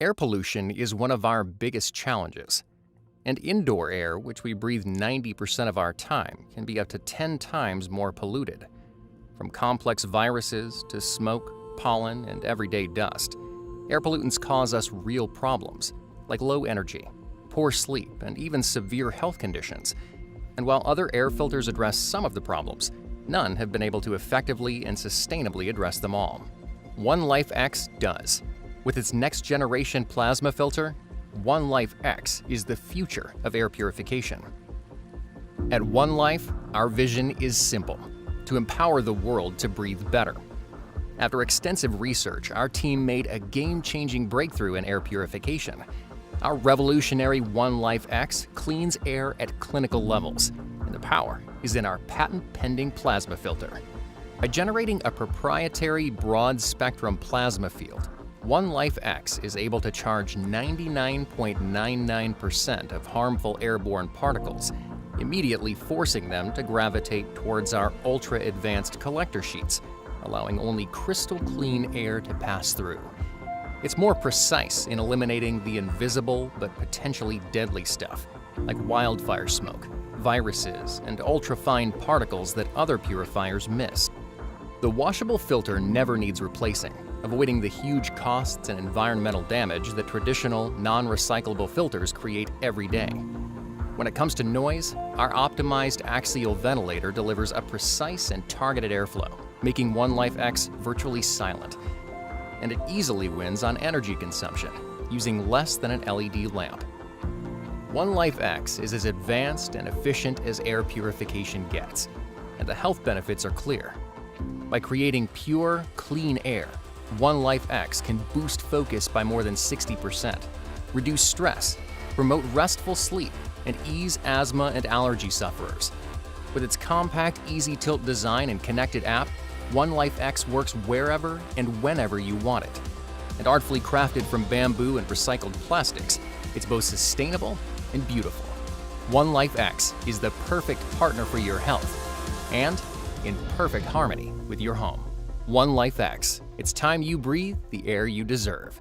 Air pollution is one of our biggest challenges. And indoor air, which we breathe 90% of our time, can be up to 10 times more polluted. From complex viruses to smoke, pollen, and everyday dust, air pollutants cause us real problems, like low energy, poor sleep, and even severe health conditions. And while other air filters address some of the problems, none have been able to effectively and sustainably address them all. OneLife X does. With its next-generation plasma filter, OneLife X is the future of air purification. At OneLife, our vision is simple: to empower the world to breathe better. After extensive research, our team made a game-changing breakthrough in air purification. Our revolutionary OneLife X cleans air at clinical levels, and the power is in our patent-pending plasma filter. By generating a proprietary broad-spectrum plasma field, OneLife X is able to charge 99.99% of harmful airborne particles, immediately forcing them to gravitate towards our ultra-advanced collector sheets, allowing only crystal-clean air to pass through. It's more precise in eliminating the invisible but potentially deadly stuff, like wildfire smoke, viruses, and ultrafine particles that other purifiers miss. The washable filter never needs replacing, avoiding the huge costs and environmental damage that traditional, non-recyclable filters create every day. When it comes to noise, our optimized axial ventilator delivers a precise and targeted airflow, making OneLife X virtually silent. And it easily wins on energy consumption, using less than an LED lamp. OneLife X is as advanced and efficient as air purification gets, and the health benefits are clear. By creating pure, clean air, OneLife X can boost focus by more than 60%, reduce stress, promote restful sleep, and ease asthma and allergy sufferers. With its compact, easy-tilt design and connected app, OneLife X works wherever and whenever you want it. And artfully crafted from bamboo and recycled plastics, it's both sustainable and beautiful. OneLife X is the perfect partner for your health, and in perfect harmony with your home. OneLife X. It's time you breathe the air you deserve.